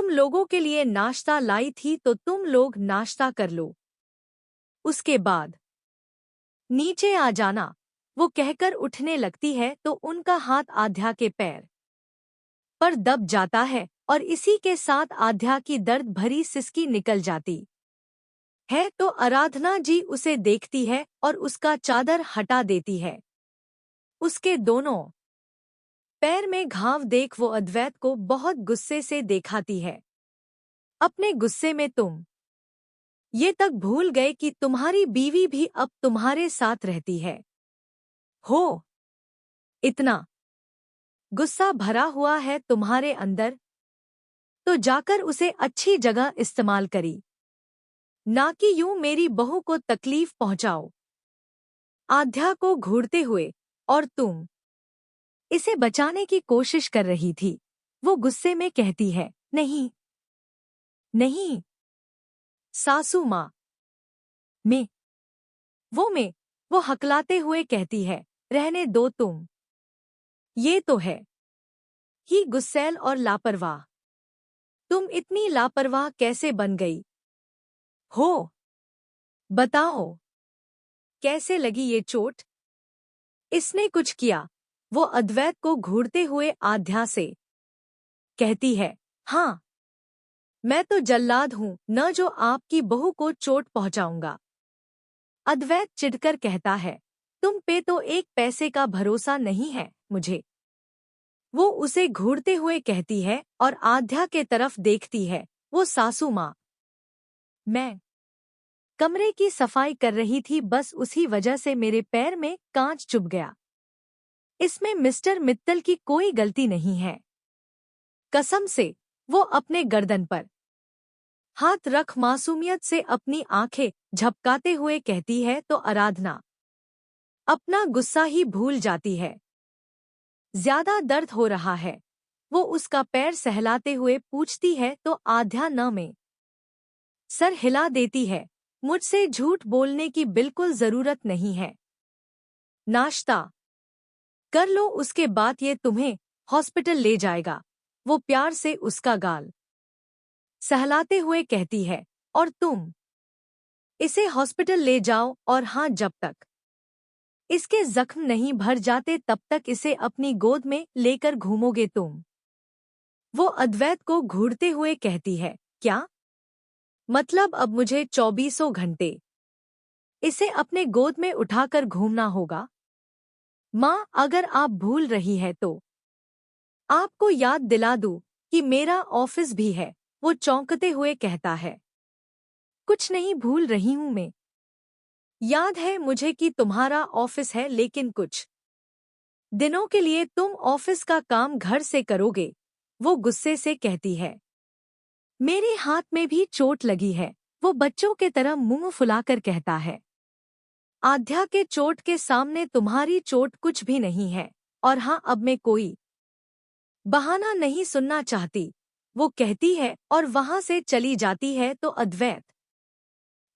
तुम लोगों के लिए नाश्ता लाई थी तो तुम लोग नाश्ता कर लो। उसके बाद नीचे आ जाना, वो कहकर उठने लगती है तो उनका हाथ आध्या के पैर पर दब जाता है और इसी के साथ आध्या की दर्द भरी सिसकी निकल जाती है तो आराधना जी उसे देखती है और उसका चादर हटा देती है। उसके दोनों पैर में घाव देख वो अद्वैत को बहुत गुस्से से देखाती है। अपने गुस्से में तुम ये तक भूल गए कि तुम्हारी बीवी भी अब तुम्हारे साथ रहती है हो। इतना गुस्सा भरा हुआ है तुम्हारे अंदर तो जाकर उसे अच्छी जगह इस्तेमाल करी, ना कि यूं मेरी बहू को तकलीफ पहुंचाओ। आध्या को घूरते हुए, और तुम इसे बचाने की कोशिश कर रही थी, वो गुस्से में कहती है। नहीं नहीं सासू माँ, मैं मैं वो हकलाते हुए कहती है। रहने दो तुम, ये तो है ही गुस्सैल और लापरवाह। तुम इतनी लापरवाह कैसे बन गई हो? बताओ, कैसे लगी ये चोट? इसने कुछ किया? वो अद्वैत को घूरते हुए आध्या से कहती है। हाँ, मैं तो जल्लाद हूं न, जो आपकी बहू को चोट पहुंचाऊंगा। अद्वैत चिढ़कर कहता है। तुम पे तो एक पैसे का भरोसा नहीं है मुझे। वो उसे घूरते हुए कहती है और आध्या के तरफ देखती है। वो सासू माँ, मैं कमरे की सफाई कर रही थी, बस उसी वजह से मेरे पैर में कांच चुभ गया। इसमें मिस्टर मित्तल की कोई गलती नहीं है। कसम से, वो अपने गर्दन पर हाथ रख मासूमियत से अपनी आंखें झपकाते हुए कहती है तो आराधना अपना गुस्सा ही भूल जाती है। ज्यादा दर्द हो रहा है? वो उसका पैर सहलाते हुए पूछती है तो आध्या न में सर हिला देती है। मुझसे झूठ बोलने की बिल्कुल जरूरत नहीं है। नाश्ता कर लो, उसके बाद ये तुम्हें हॉस्पिटल ले जाएगा। वो प्यार से उसका गाल सहलाते हुए कहती है। और तुम इसे हॉस्पिटल ले जाओ, और हाँ, जब तक इसके जख्म नहीं भर जाते तब तक इसे अपनी गोद में लेकर घूमोगे तुम। वो अद्वैत को घूरते हुए कहती है। क्या मतलब? अब मुझे 24 घंटे इसे अपने गोद में उठाकर घूमना होगा? माँ, अगर आप भूल रही है तो आपको याद दिला दूं कि मेरा ऑफिस भी है। वो चौंकते हुए कहता है। कुछ नहीं भूल रही हूं मैं। याद है मुझे कि तुम्हारा ऑफिस है, लेकिन कुछ दिनों के लिए तुम ऑफिस का काम घर से करोगे। वो गुस्से से कहती है। मेरे हाथ में भी चोट लगी है। वो बच्चों के तरह मुंह फुलाकर कहता है। आध्या के चोट के सामने तुम्हारी चोट कुछ भी नहीं है। और हाँ, अब मैं कोई बहाना नहीं सुनना चाहती, वो कहती है और वहां से चली जाती है तो अद्वैत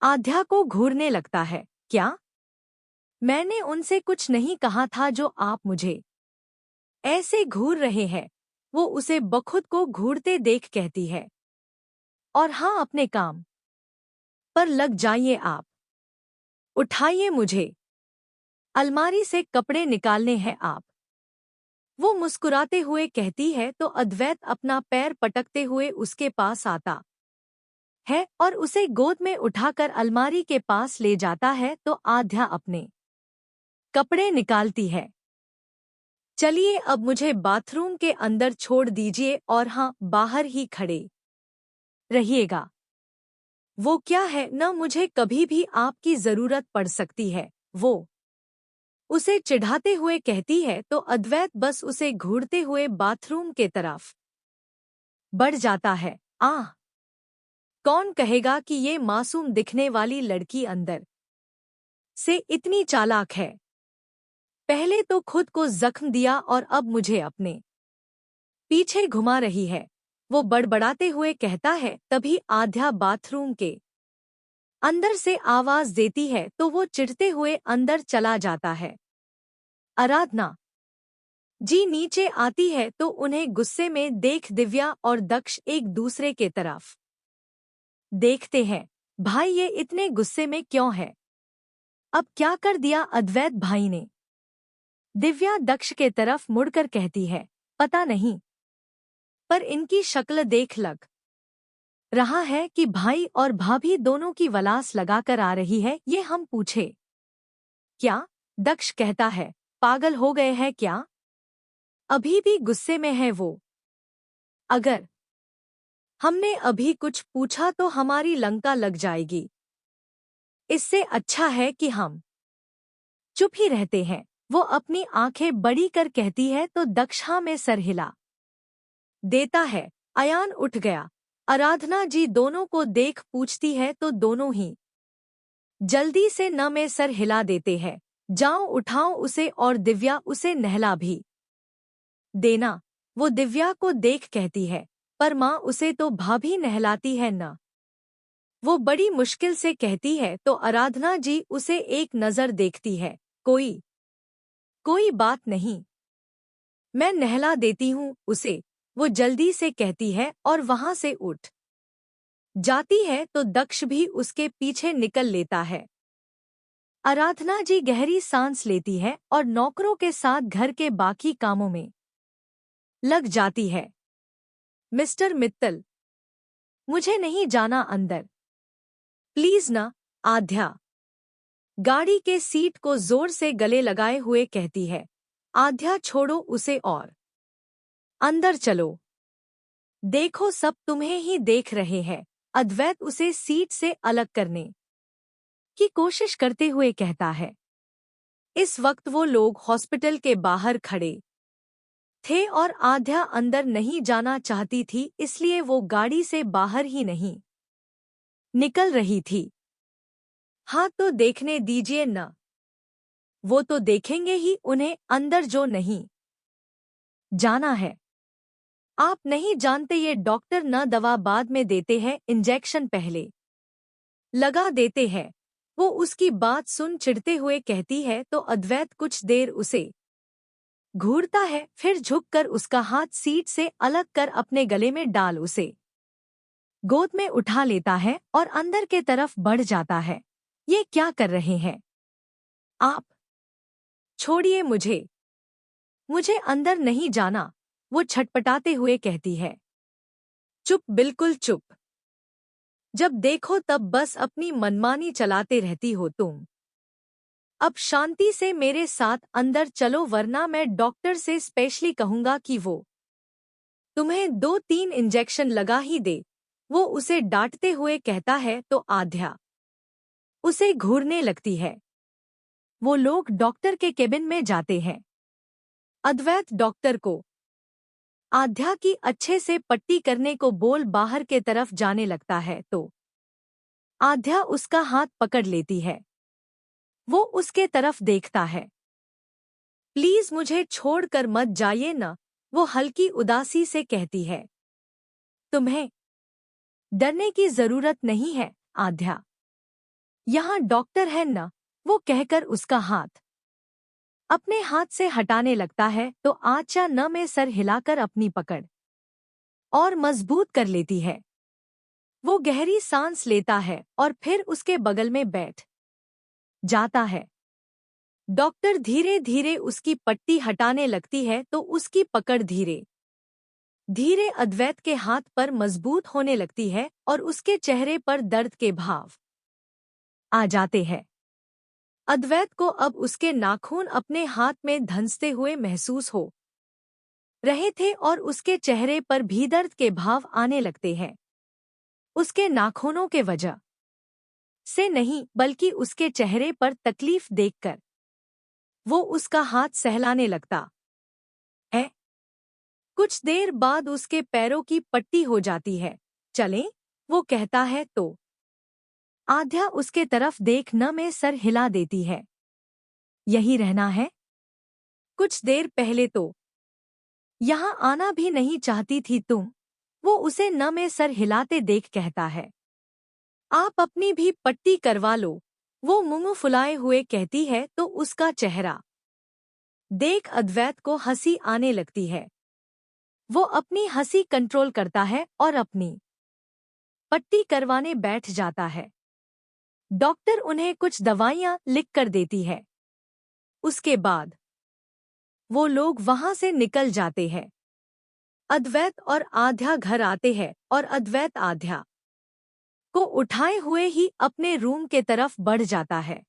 आध्या को घूरने लगता है। क्या? मैंने उनसे कुछ नहीं कहा था जो आप मुझे ऐसे घूर रहे हैं? वो उसे बखुद को घूरते देख कहती है। और हाँ, अपने काम पर लग जाइए आप। उठाइए मुझे, अलमारी से कपड़े निकालने हैं आप। वो मुस्कुराते हुए कहती है तो अद्वैत अपना पैर पटकते हुए उसके पास आता है और उसे गोद में उठाकर अलमारी के पास ले जाता है तो आध्या अपने कपड़े निकालती है। चलिए, अब मुझे बाथरूम के अंदर छोड़ दीजिए, और हाँ, बाहर ही खड़े रहिएगा। वो क्या है न, मुझे कभी भी आपकी जरूरत पड़ सकती है। वो उसे चिढ़ाते हुए कहती है तो अद्वैत बस उसे घूरते हुए बाथरूम के तरफ बढ़ जाता है। आह, कौन कहेगा कि ये मासूम दिखने वाली लड़की अंदर से इतनी चालाक है। पहले तो खुद को जख्म दिया और अब मुझे अपने पीछे घुमा रही है। वो बड़बड़ाते हुए कहता है। तभी आध्या बाथरूम के अंदर से आवाज देती है तो वो चिढ़ते हुए अंदर चला जाता है। आराधना जी नीचे आती है तो उन्हें गुस्से में देख दिव्या और दक्ष एक दूसरे के तरफ देखते हैं। भाई ये इतने गुस्से में क्यों है? अब क्या कर दिया अद्वैत भाई ने? दिव्या दक्ष के तरफ मुड़कर कहती है, पता नहीं, पर इनकी शक्ल देख लग रहा है कि भाई और भाभी दोनों की वलास लगाकर आ रही है। ये हम पूछे क्या? दक्ष कहता है, पागल हो गए हैं क्या? अभी भी गुस्से में है वो। अगर हमने अभी कुछ पूछा तो हमारी लंका लग जाएगी। इससे अच्छा है कि हम चुप ही रहते हैं। वो अपनी आंखें बड़ी कर कहती है तो दक्षा में सर हिला देता है। अयान उठ गया। आराधना जी दोनों को देख पूछती है तो दोनों ही जल्दी से न में सर हिला देते हैं। जाओ उठाओ उसे और दिव्या उसे नहला भी देना। वो दिव्या को देख कहती है, पर माँ उसे तो भाभी नहलाती है न। वो बड़ी मुश्किल से कहती है तो आराधना जी उसे एक नज़र देखती है। कोई कोई बात नहीं, मैं नहला देती हूँ उसे, वो जल्दी से कहती है और वहां से उठ जाती है तो दक्ष भी उसके पीछे निकल लेता है। आराधना जी गहरी सांस लेती है और नौकरों के साथ घर के बाकी कामों में लग जाती है। मिस्टर मित्तल, मुझे नहीं जाना अंदर, प्लीज ना। आध्या गाड़ी के सीट को जोर से गले लगाए हुए कहती है। आध्या छोड़ो उसे और अंदर चलो। देखो सब तुम्हें ही देख रहे हैं। अद्वैत उसे सीट से अलग करने की कोशिश करते हुए कहता है। इस वक्त वो लोग हॉस्पिटल के बाहर खड़े थे और आध्या अंदर नहीं जाना चाहती थी, इसलिए वो गाड़ी से बाहर ही नहीं निकल रही थी। हाँ तो देखने दीजिए न, वो तो देखेंगे ही उन्हें अंदर जो नहीं जाना है। आप नहीं जानते ये डॉक्टर न दवा बाद में देते हैं, इंजेक्शन पहले लगा देते हैं। वो उसकी बात सुन चिढ़ते हुए कहती है तो अद्वैत कुछ देर उसे घूरता है, फिर झुककर उसका हाथ सीट से अलग कर अपने गले में डाल उसे गोद में उठा लेता है और अंदर के तरफ बढ़ जाता है। ये क्या कर रहे हैं आप? छोड़िए मुझे, मुझे अंदर नहीं जाना, वो छटपटाते हुए कहती है। चुप, बिल्कुल चुप। जब देखो तब बस अपनी मनमानी चलाते रहती हो तुम। अब शांति से मेरे साथ अंदर चलो वरना मैं डॉक्टर से स्पेशली कहूंगा कि वो तुम्हें 2-3 इंजेक्शन लगा ही दे। वो उसे डांटते हुए कहता है तो आध्या उसे घूरने लगती है। वो लोग डॉक्टर के केबिन में जाते हैं। अद्वैत डॉक्टर को आध्या की अच्छे से पट्टी करने को बोल बाहर के तरफ जाने लगता है तो आध्या उसका हाथ पकड़ लेती है। वो उसके तरफ देखता है। प्लीज मुझे छोड़कर मत जाइए न, वो हल्की उदासी से कहती है। तुम्हें डरने की जरूरत नहीं है आध्या, यहाँ डॉक्टर है न, वो कहकर उसका हाथ अपने हाथ से हटाने लगता है तो आचा न में सर हिलाकर अपनी पकड़ और मजबूत कर लेती है। वो गहरी सांस लेता है और फिर उसके बगल में बैठ जाता है। डॉक्टर धीरे धीरे उसकी पट्टी हटाने लगती है तो उसकी पकड़ धीरे धीरे अद्वैत के हाथ पर मजबूत होने लगती है और उसके चेहरे पर दर्द के भाव आ जाते हैं। अद्वैत को अब उसके नाखून अपने हाथ में धंसते हुए महसूस हो रहे थे और उसके चेहरे पर भी दर्द के भाव आने लगते हैं। उसके नाखूनों के वजह से नहीं, बल्कि उसके चेहरे पर तकलीफ देखकर वो उसका हाथ सहलाने लगता है। कुछ देर बाद उसके पैरों की पट्टी हो जाती है। चलें, वो कहता है तो आध्या उसके तरफ देख न में सर हिला देती है। यही रहना है? कुछ देर पहले तो यहाँ आना भी नहीं चाहती थी तुम, वो उसे न में सर हिलाते देख कहता है। आप अपनी भी पट्टी करवा लो, वो मुंह फुलाए हुए कहती है तो उसका चेहरा देख अद्वैत को हंसी आने लगती है। वो अपनी हंसी कंट्रोल करता है और अपनी पट्टी करवाने बैठ जाता है। डॉक्टर उन्हें कुछ दवाइयां लिख कर देती है। उसके बाद वो लोग वहां से निकल जाते हैं। अद्वैत और आध्या घर आते हैं और अद्वैत आध्या को उठाए हुए ही अपने रूम के तरफ बढ़ जाता है।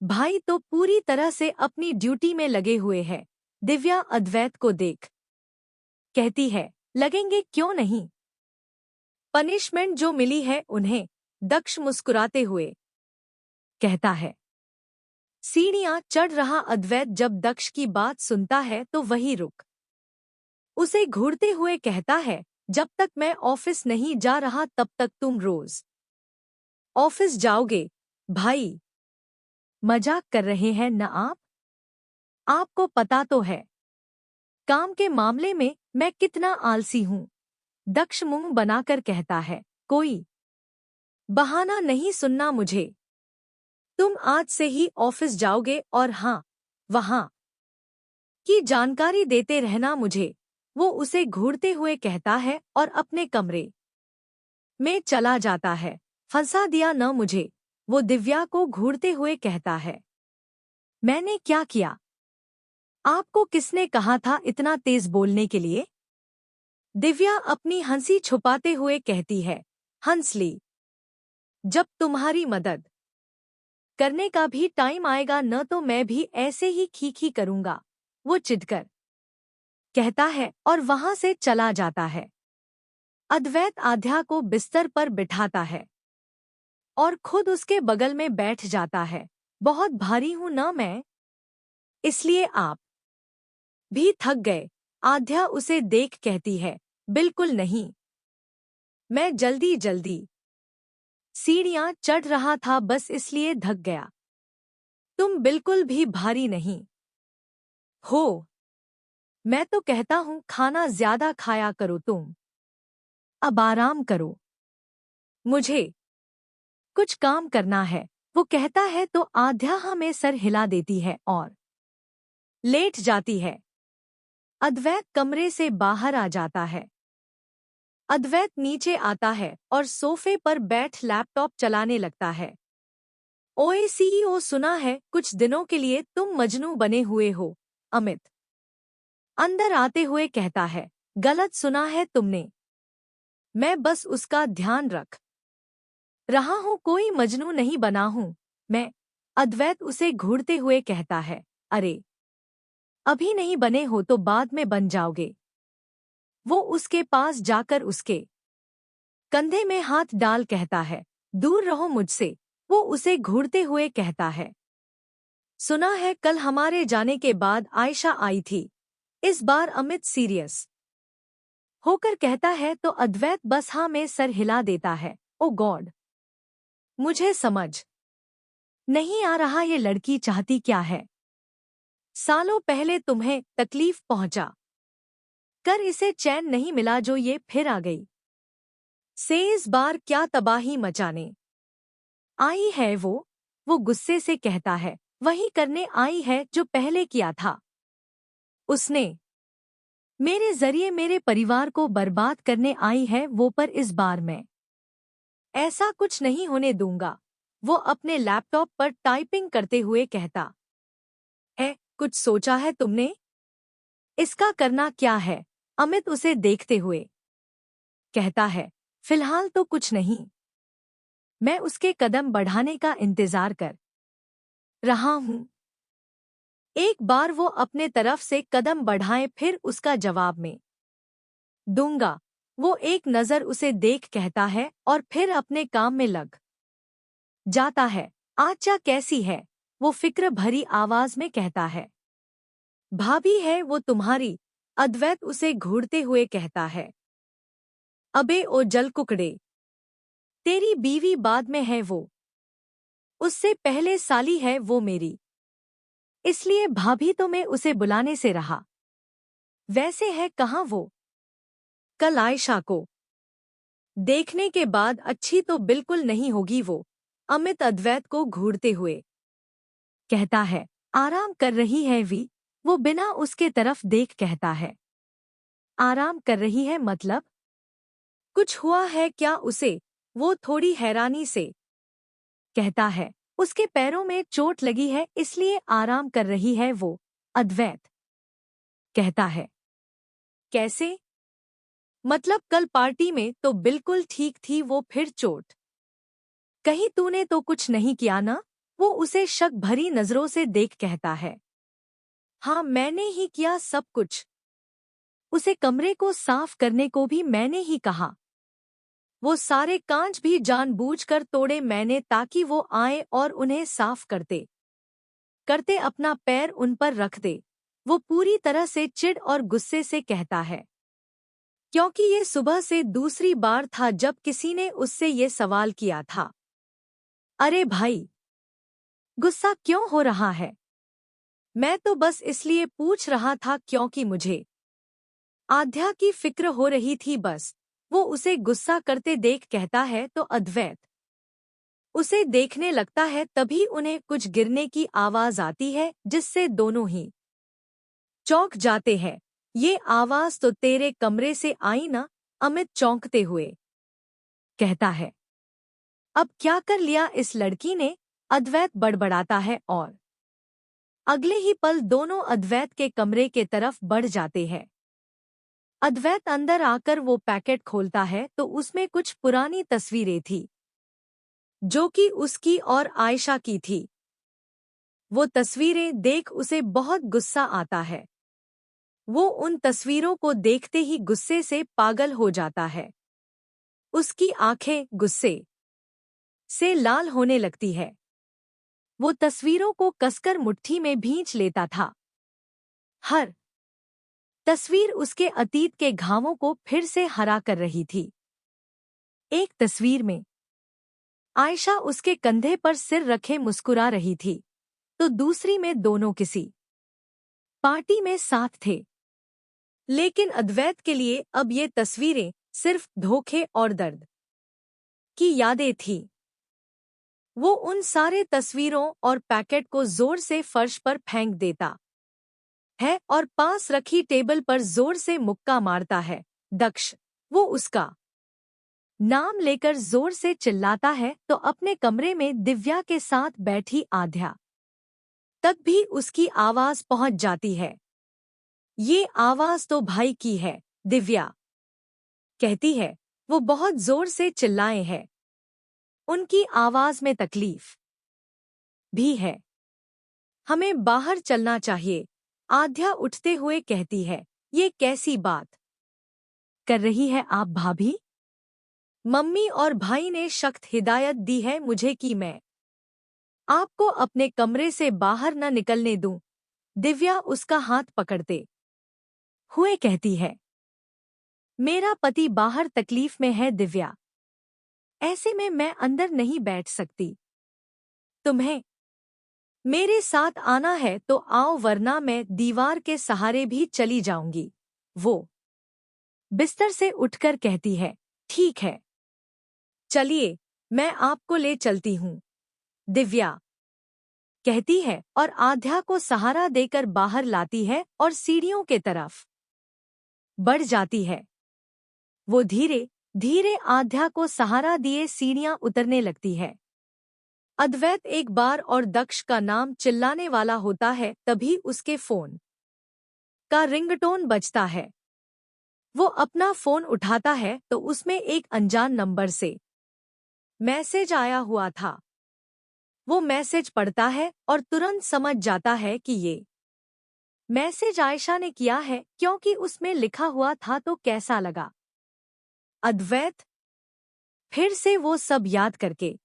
भाई तो पूरी तरह से अपनी ड्यूटी में लगे हुए हैं। दिव्या अद्वैत को देख कहती है, लगेंगे क्यों नहीं, पनिशमेंट जो मिली है उन्हें। दक्ष मुस्कुराते हुए कहता है। सीढ़ियां चढ़ रहा अद्वैत जब दक्ष की बात सुनता है तो वही रुक उसे घूरते हुए कहता है, जब तक मैं ऑफिस नहीं जा रहा तब तक तुम रोज ऑफिस जाओगे। भाई मजाक कर रहे हैं न आप? आपको पता तो है काम के मामले में मैं कितना आलसी हूं। दक्ष मुंह बनाकर कहता है, कोई बहाना नहीं सुनना मुझे। तुम आज से ही ऑफिस जाओगे और हाँ, वहां की जानकारी देते रहना मुझे। वो उसे घूरते हुए कहता है और अपने कमरे में चला जाता है। फंसा दिया न मुझे, वो दिव्या को घूरते हुए कहता है। मैंने क्या किया? आपको किसने कहा था इतना तेज बोलने के लिए? दिव्या अपनी हंसी छुपाते हुए कहती है, हंस ली। जब तुम्हारी मदद करने का भी टाइम आएगा न तो मैं भी ऐसे ही खीखी करूंगा। वो चिढ़कर कहता है और वहां से चला जाता है। अद्वैत आध्या को बिस्तर पर बिठाता है और खुद उसके बगल में बैठ जाता है। बहुत भारी हूं न मैं, इसलिए आप भी थक गए? आध्या उसे देख कहती है, बिल्कुल नहीं, मैं जल्दी जल्दी सीढ़ियां चढ़ रहा था बस इसलिए थक गया। तुम बिल्कुल भी भारी नहीं हो। मैं तो कहता हूं खाना ज्यादा खाया करो तुम। अब आराम करो, मुझे कुछ काम करना है। वो कहता है तो आध्या हमें सर हिला देती है और लेट जाती है। अद्वैत कमरे से बाहर आ जाता है। अद्वैत नीचे आता है और सोफे पर बैठ लैपटॉप चलाने लगता है। ओए सीईओ, सुना है कुछ दिनों के लिए तुम मजनू बने हुए हो। अमित अंदर आते हुए कहता है, गलत सुना है तुमने, मैं बस उसका ध्यान रख रहा हूं, कोई मजनू नहीं बना हूं मैं। अद्वैत उसे घूरते हुए कहता है, अरे अभी नहीं बने हो तो बाद में बन जाओगे। वो उसके पास जाकर उसके कंधे में हाथ डाल कहता है, दूर रहो मुझसे। वो उसे घूरते हुए कहता है, सुना है कल हमारे जाने के बाद आयशा आई थी। इस बार अमित सीरियस होकर कहता है तो अद्वैत बस हाँ में सर हिला देता है। ओ गॉड, मुझे समझ नहीं आ रहा ये लड़की चाहती क्या है। सालों पहले तुम्हें तकलीफ पहुंचा कर इसे चैन नहीं मिला जो ये फिर आ गई से इस बार क्या तबाही मचाने आई है। वो गुस्से से कहता है, वही करने आई है जो पहले किया था उसने। मेरे जरिए मेरे परिवार को बर्बाद करने आई है वो, पर इस बार मैं ऐसा कुछ नहीं होने दूंगा। वो अपने लैपटॉप पर टाइपिंग करते हुए कहता है, कुछ सोचा है तुमने? इसका करना क्या है? अमित उसे देखते हुए कहता है, फिलहाल तो कुछ नहीं, मैं उसके कदम बढ़ाने का इंतजार कर रहा हूं। एक बार वो अपने तरफ से कदम बढ़ाए फिर उसका जवाब में दूंगा। वो एक नजर उसे देख कहता है और फिर अपने काम में लग जाता है। आचा कैसी है? वो फिक्र भरी आवाज में कहता है। भाभी है वो तुम्हारी? अद्वैत उसे घूरते हुए कहता है। अबे ओ जल कुकड़े, तेरी बीवी बाद में है वो, उससे पहले साली है वो मेरी, इसलिए भाभी तो मैं उसे बुलाने से रहा। वैसे है कहाँ वो? कल आयशा को देखने के बाद अच्छी तो बिल्कुल नहीं होगी वो। अमित अद्वैत को घूरते हुए कहता है, आराम कर रही है वी, वो बिना उसके तरफ देख कहता है। आराम कर रही है मतलब? कुछ हुआ है क्या उसे? वो थोड़ी हैरानी से कहता है। उसके पैरों में चोट लगी है इसलिए आराम कर रही है वो। अद्वैत कहता है। कैसे? मतलब कल पार्टी में तो बिल्कुल ठीक थी, वो फिर चोट? कहीं तूने तो कुछ नहीं किया ना? वो उसे शक भरी नजरों से देख कहता है। हाँ, मैंने ही किया सब कुछ। उसे कमरे को साफ करने को भी मैंने ही कहा। वो सारे कांच भी जानबूझकर तोड़े मैंने ताकि वो आए और उन्हें साफ करते करते अपना पैर उन पर रख दे। वो पूरी तरह से चिढ़ और गुस्से से कहता है। क्योंकि ये सुबह से दूसरी बार था जब किसी ने उससे ये सवाल किया था। अरे भाई, गुस्सा क्यों हो रहा है? मैं तो बस इसलिए पूछ रहा था क्योंकि मुझे आध्या की फिक्र हो रही थी बस। वो उसे गुस्सा करते देख कहता है तो अद्वैत उसे देखने लगता है। तभी उन्हें कुछ गिरने की आवाज आती है जिससे दोनों ही चौंक जाते हैं। ये आवाज तो तेरे कमरे से आई ना? अमित चौंकते हुए कहता है। अब क्या कर लिया इस लड़की ने? अद्वैत बड़बड़ाता है और अगले ही पल दोनों अद्वैत के कमरे के तरफ बढ़ जाते हैं। अद्वैत अंदर आकर वो पैकेट खोलता है तो उसमें कुछ पुरानी तस्वीरें थी जो कि उसकी और आयशा की थी। वो तस्वीरें देख उसे बहुत गुस्सा आता है। वो उन तस्वीरों को देखते ही गुस्से से पागल हो जाता है। उसकी आंखें गुस्से से लाल होने लगती है। वो तस्वीरों को कसकर मुट्ठी में भींच लेता था। हर तस्वीर उसके अतीत के घावों को फिर से हरा कर रही थी। एक तस्वीर में आयशा उसके कंधे पर सिर रखे मुस्कुरा रही थी, तो दूसरी में दोनों किसी पार्टी में साथ थे। लेकिन अद्वैत के लिए अब ये तस्वीरें सिर्फ धोखे और दर्द की यादें थीं। वो उन सारे तस्वीरों और पैकेट को जोर से फर्श पर फेंक देता है और पास रखी टेबल पर जोर से मुक्का मारता है। दक्ष! वो उसका नाम लेकर जोर से चिल्लाता है तो अपने कमरे में दिव्या के साथ बैठी आध्या तक भी उसकी आवाज पहुंच जाती है। ये आवाज तो भाई की है, दिव्या कहती है। वो बहुत जोर से चिल्लाए हैं। उनकी आवाज में तकलीफ भी है। हमें बाहर चलना चाहिए, आध्या उठते हुए कहती है। ये कैसी बात कर रही है आप भाभी? मम्मी और भाई ने सख्त हिदायत दी है मुझे कि मैं आपको अपने कमरे से बाहर न निकलने दूं। दिव्या उसका हाथ पकड़ते हुए कहती है। मेरा पति बाहर तकलीफ में है दिव्या, ऐसे में मैं अंदर नहीं बैठ सकती। तुम्हें मेरे साथ आना है तो आओ वरना मैं दीवार के सहारे भी चली जाऊंगी। वो बिस्तर से उठकर कहती है। ठीक है, चलिए मैं आपको ले चलती हूँ, दिव्या कहती है और आध्या को सहारा देकर बाहर लाती है और सीढ़ियों के तरफ बढ़ जाती है। वो धीरे धीरे आध्या को सहारा दिए सीढ़ियां उतरने लगती है। अद्वैत एक बार और दक्ष का नाम चिल्लाने वाला होता है तभी उसके फोन का रिंगटोन बजता है। वो अपना फोन उठाता है तो उसमें एक अनजान नंबर से मैसेज आया हुआ था। वो मैसेज पढ़ता है और तुरंत समझ जाता है कि ये मैसेज आयशा ने किया है क्योंकि उसमें लिखा हुआ था। तो कैसा लगा अद्वैत? फिर से वो सब याद करके।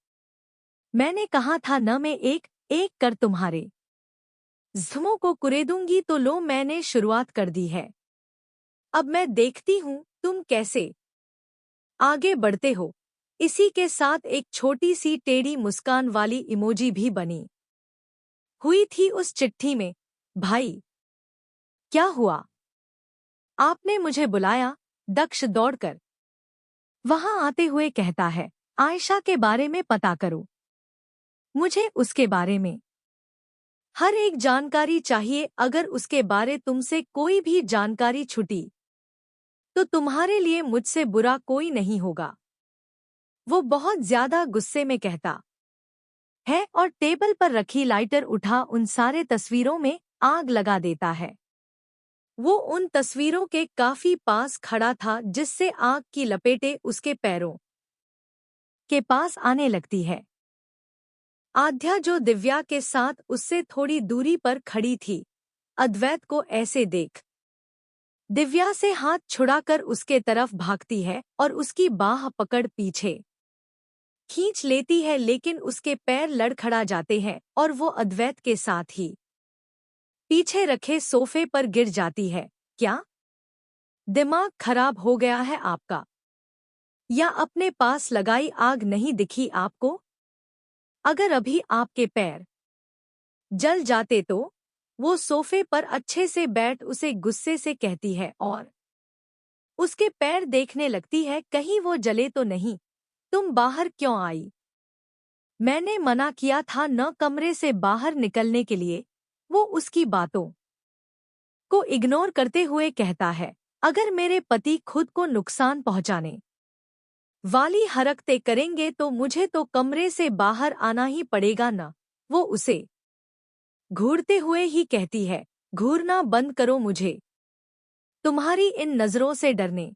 मैंने कहा था न, मैं एक एक कर तुम्हारे ज़ुमों को कुरेदूंगी। तो लो, मैंने शुरुआत कर दी है। अब मैं देखती हूँ तुम कैसे आगे बढ़ते हो। इसी के साथ एक छोटी सी टेढ़ी मुस्कान वाली इमोजी भी बनी हुई थी उस चिट्ठी में। भाई, क्या हुआ? आपने मुझे बुलाया? दक्ष दौड़कर वहां आते हुए कहता है। आयशा के बारे में पता करो, मुझे उसके बारे में हर एक जानकारी चाहिए। अगर उसके बारे तुमसे कोई भी जानकारी छूटी तो तुम्हारे लिए मुझसे बुरा कोई नहीं होगा। वो बहुत ज्यादा गुस्से में कहता है और टेबल पर रखी लाइटर उठा उन सारे तस्वीरों में आग लगा देता है। वो उन तस्वीरों के काफी पास खड़ा था जिससे आग की लपेटें उसके पैरों के पास आने लगती है। आध्या जो दिव्या के साथ उससे थोड़ी दूरी पर खड़ी थी, अद्वैत को ऐसे देख दिव्या से हाथ छुड़ाकर उसके तरफ भागती है और उसकी बाह पकड़ पीछे खींच लेती है, लेकिन उसके पैर लड़खड़ा जाते हैं और वो अद्वैत के साथ ही पीछे रखे सोफे पर गिर जाती है। क्या दिमाग खराब हो गया है आपका? या अपने पास लगाई आग नहीं दिखी आपको? अगर अभी आपके पैर जल जाते तो? वो सोफे पर अच्छे से बैठ उसे गुस्से से कहती है और उसके पैर देखने लगती है, कहीं वो जले तो नहीं। तुम बाहर क्यों आई? मैंने मना किया था न कमरे से बाहर निकलने के लिए। वो उसकी बातों को इग्नोर करते हुए कहता है, अगर मेरे पति खुद को नुकसान पहुंचाने वाली हरकतें करेंगे तो मुझे तो कमरे से बाहर आना ही पड़ेगा न। वो उसे घूरते हुए ही कहती है, घूरना बंद करो, मुझे तुम्हारी इन नजरों से डरने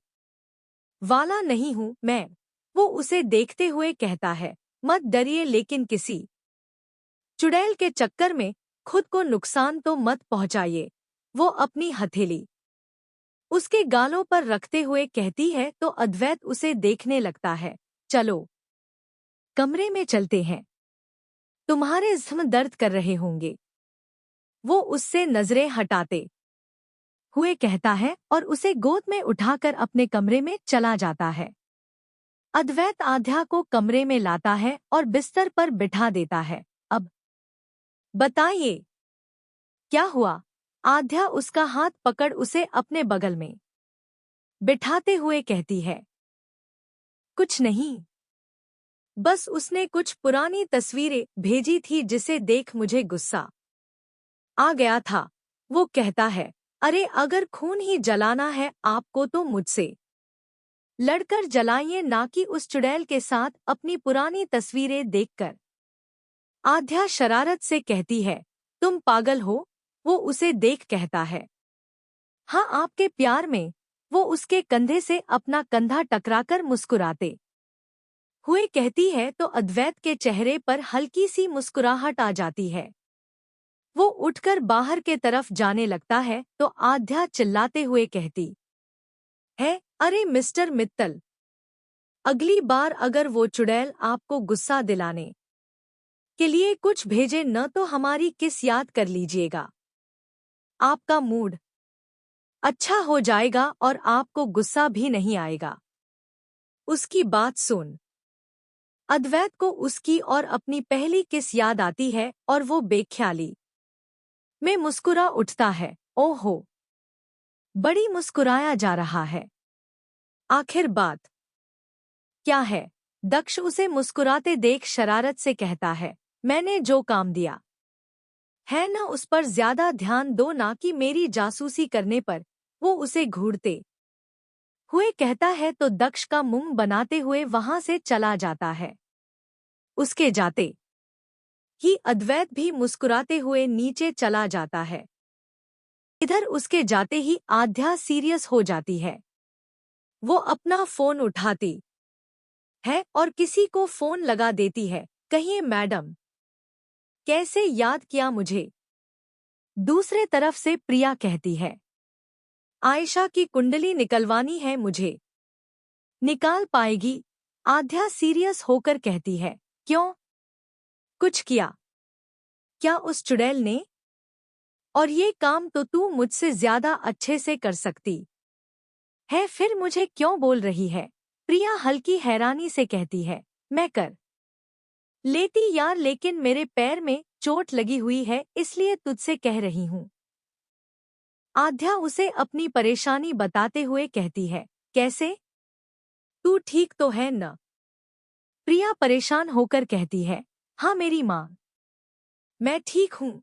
वाला नहीं हूं मैं। वो उसे देखते हुए कहता है, मत डरिए, लेकिन किसी चुड़ैल के चक्कर में खुद को नुकसान तो मत पहुंचाइए। वो अपनी हथेली उसके गालों पर रखते हुए कहती है तो अद्वैत उसे देखने लगता है। चलो कमरे में चलते हैं, तुम्हारे जिस्म दर्द कर रहे होंगे। वो उससे नजरें हटाते हुए कहता है और उसे गोद में उठाकर अपने कमरे में चला जाता है। अद्वैत आध्या को कमरे में लाता है और बिस्तर पर बिठा देता है। अब बताइए क्या हुआ? आध्या उसका हाथ पकड़ उसे अपने बगल में बिठाते हुए कहती है, कुछ नहीं, बस उसने कुछ पुरानी तस्वीरें भेजी थी जिसे देख मुझे गुस्सा आ गया था। वो कहता है, अरे अगर खून ही जलाना है आपको तो मुझसे लड़कर जलाइए, ना कि उस चुड़ैल के साथ अपनी पुरानी तस्वीरें देखकर। आध्या शरारत से कहती है, तुम पागल हो? वो उसे देख कहता है, हाँ आपके प्यार में। वो उसके कंधे से अपना कंधा टकराकर मुस्कुराते हुए कहती है तो अद्वैत के चेहरे पर हल्की सी मुस्कुराहट आ जाती है। वो उठकर बाहर के तरफ जाने लगता है तो आध्या चिल्लाते हुए कहती है, अरे मिस्टर मित्तल, अगली बार अगर वो चुड़ैल आपको गुस्सा दिलाने के लिए कुछ भेजे न तो हमारी किस याद कर लीजिएगा। आपका मूड अच्छा हो जाएगा और आपको गुस्सा भी नहीं आएगा। उसकी बात सुन अद्वैत को उसकी और अपनी पहली किस याद आती है और वो बेख्याली में मुस्कुरा उठता है। ओहो, बड़ी मुस्कुराया जा रहा है। आखिर बात क्या है? दक्ष उसे मुस्कुराते देख शरारत से कहता है, मैंने जो काम दिया है न उस पर ज्यादा ध्यान दो, ना कि मेरी जासूसी करने पर। वो उसे घूरते हुए कहता है तो दक्ष का मुंह बनाते हुए वहां से चला जाता है। उसके जाते ही अद्वैत भी मुस्कुराते हुए नीचे चला जाता है। इधर उसके जाते ही आध्या सीरियस हो जाती है। वो अपना फोन उठाती है और किसी को फोन लगा देती है, कहिए मैडम, कैसे याद किया मुझे? दूसरे तरफ से प्रिया कहती है, आयशा की कुंडली निकलवानी है मुझे। निकाल पाएगी? आध्या सीरियस होकर कहती है, क्यों, कुछ किया क्या उस चुड़ैल ने? और ये काम तो तू मुझसे ज्यादा अच्छे से कर सकती है, फिर मुझे क्यों बोल रही है? प्रिया हल्की हैरानी से कहती है, मैं कर लेती यार, लेकिन मेरे पैर में चोट लगी हुई है इसलिए तुझसे कह रही हूँ। आध्या उसे अपनी परेशानी बताते हुए कहती है, कैसे? तू ठीक तो है न? प्रिया परेशान होकर कहती है, हाँ मेरी माँ, मैं ठीक हूँ।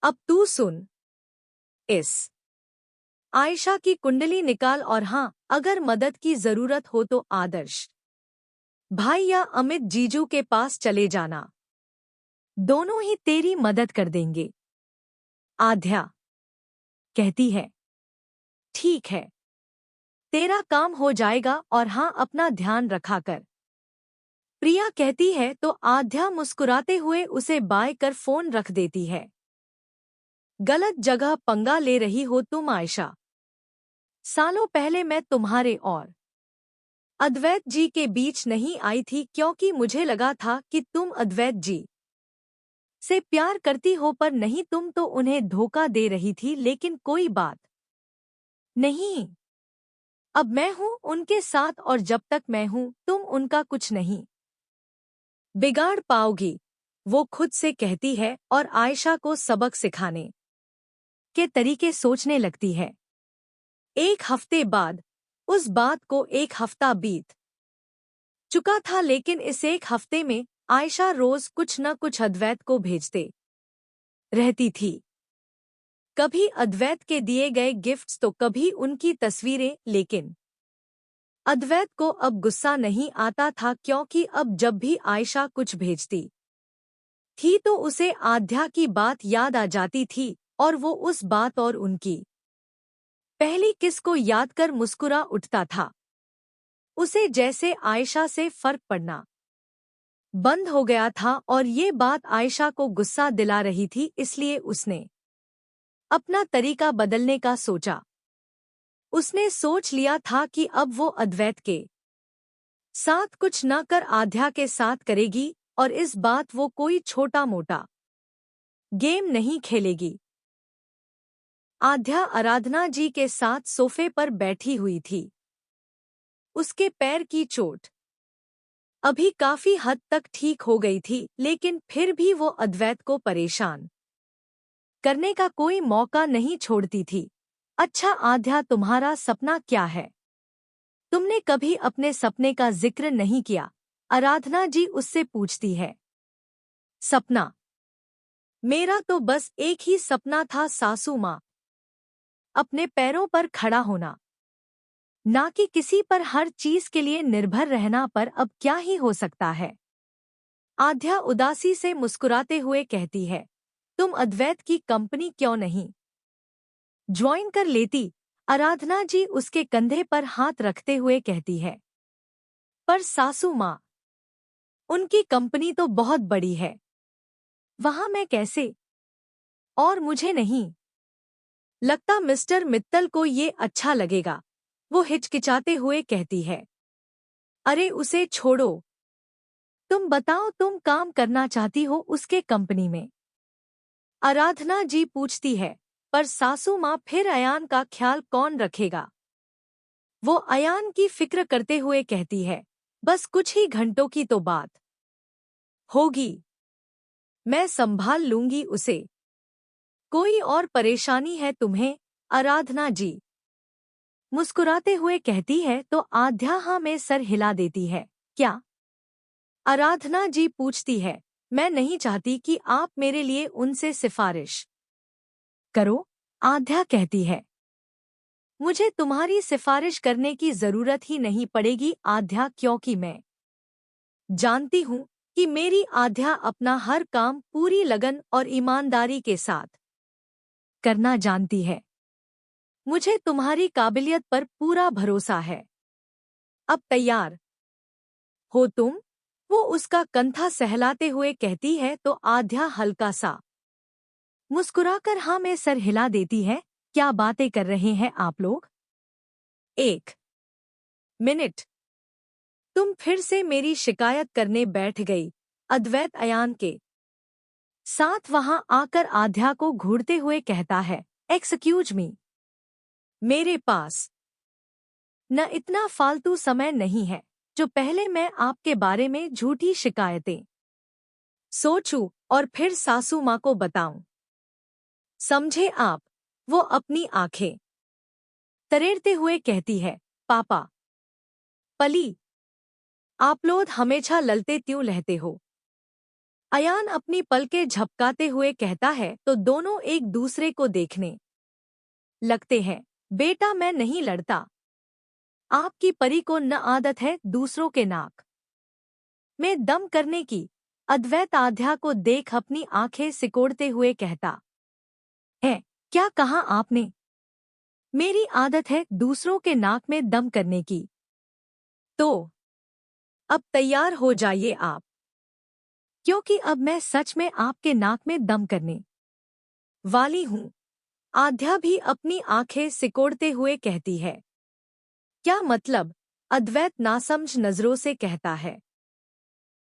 अब तू सुन। इस आयशा की कुंडली निकाल और हाँ, अगर मदद की जरूरत हो तो आदर्श भाई या अमित जीजू के पास चले जाना। दोनों ही तेरी मदद कर देंगे। आध्या कहती है, ठीक है, तेरा काम हो जाएगा और हाँ, अपना ध्यान रखा कर। प्रिया कहती है तो आध्या मुस्कुराते हुए उसे बाय कर फोन रख देती है। गलत जगह पंगा ले रही हो तुम आयशा। सालों पहले मैं तुम्हारे और अद्वैत जी के बीच नहीं आई थी क्योंकि मुझे लगा था कि तुम अद्वैत जी से प्यार करती हो, पर नहीं, तुम तो उन्हें धोखा दे रही थी। लेकिन कोई बात नहीं, अब मैं हूं उनके साथ और जब तक मैं हूं तुम उनका कुछ नहीं बिगाड़ पाओगी, वो खुद से कहती है और आयशा को सबक सिखाने के तरीके सोचने लगती है। एक हफ्ते बाद उस बात को एक हफ्ता बीत चुका था, लेकिन इस एक हफ्ते में आयशा रोज कुछ न कुछ अद्वैत को भेजते रहती थी। कभी अद्वैत के दिए गए गिफ्ट्स तो कभी उनकी तस्वीरें। लेकिन अद्वैत को अब गुस्सा नहीं आता था क्योंकि अब जब भी आयशा कुछ भेजती थी तो उसे आध्या की बात याद आ जाती थी और वो उस बात और उनकी पहली किस को याद कर मुस्कुरा उठता था। उसे जैसे आयशा से फर्क पड़ना बंद हो गया था और ये बात आयशा को गुस्सा दिला रही थी, इसलिए उसने अपना तरीका बदलने का सोचा। उसने सोच लिया था कि अब वो अद्वैत के साथ कुछ न कर आध्या के साथ करेगी और इस बात वो कोई छोटा मोटा गेम नहीं खेलेगी। आध्या आराधना जी के साथ सोफे पर बैठी हुई थी। उसके पैर की चोट अभी काफी हद तक ठीक हो गई थी, लेकिन फिर भी वो अद्वैत को परेशान करने का कोई मौका नहीं छोड़ती थी। अच्छा आध्या, तुम्हारा सपना क्या है? तुमने कभी अपने सपने का जिक्र नहीं किया, आराधना जी उससे पूछती है। सपना? मेरा तो बस एक ही सपना था सासू माँ, अपने पैरों पर खड़ा होना, ना कि किसी पर हर चीज के लिए निर्भर रहना। पर अब क्या ही हो सकता है? आध्या उदासी से मुस्कुराते हुए कहती है, तुम अद्वैत की कंपनी क्यों नहीं ज्वाइन कर लेती? आराधना जी उसके कंधे पर हाथ रखते हुए कहती है। पर सासू माँ, उनकी कंपनी तो बहुत बड़ी है, वहां मैं कैसे? और मुझे नहीं लगता मिस्टर मित्तल को ये अच्छा लगेगा, वो हिचकिचाते हुए कहती है। अरे उसे छोड़ो, तुम बताओ, तुम काम करना चाहती हो उसके कंपनी में? आराधना जी पूछती है। पर सासू माँ, फिर अयान का ख्याल कौन रखेगा? वो अयान की फिक्र करते हुए कहती है। बस कुछ ही घंटों की तो बात होगी, मैं संभाल लूंगी उसे। कोई और परेशानी है तुम्हें? आराधना जी मुस्कुराते हुए कहती है तो आध्या हाँ में सर हिला देती है। क्या? आराधना जी पूछती है। मैं नहीं चाहती कि आप मेरे लिए उनसे सिफारिश करो, आध्या कहती है। मुझे तुम्हारी सिफारिश करने की जरूरत ही नहीं पड़ेगी आध्या, क्योंकि मैं जानती हूँ कि मेरी आध्या अपना हर काम पूरी लगन और ईमानदारी के साथ करना जानती है। मुझे तुम्हारी काबिलियत पर पूरा भरोसा है। अब तैयार हो तुम? वो उसका कंधा सहलाते हुए कहती है तो आध्या हल्का सा मुस्कुराकर हाँ में सर हिला देती है। क्या बातें कर रहे हैं आप लोग? एक मिनट, तुम फिर से मेरी शिकायत करने बैठ गई। अद्वैत अयान के साथ वहां आकर आध्या को घूरते हुए कहता है। एक्सक्यूज मी, मेरे पास न इतना फालतू समय नहीं है जो पहले मैं आपके बारे में झूठी शिकायतें सोचूं और फिर सासू माँ को बताऊं। समझे आप? वो अपनी आंखें तरेरते हुए कहती है। पापा, पली, आप लोग हमेशा ललते क्यों रहते हो? अयान अपनी पलकें झपकाते हुए कहता है तो दोनों एक दूसरे को देखने लगते हैं। बेटा मैं नहीं लड़ता। आपकी परी को न आदत है दूसरों के नाक में दम करने की। अद्वैत आध्या को देख अपनी आंखें सिकोड़ते हुए कहता है, क्या कहा आपने? मेरी आदत है दूसरों के नाक में दम करने की। तो अब तैयार हो जाइए आप, क्योंकि अब मैं सच में आपके नाक में दम करने वाली हूँ। आध्या भी अपनी आंखें सिकोड़ते हुए कहती है। क्या मतलब? अद्वैत नासमझ नजरों से कहता है।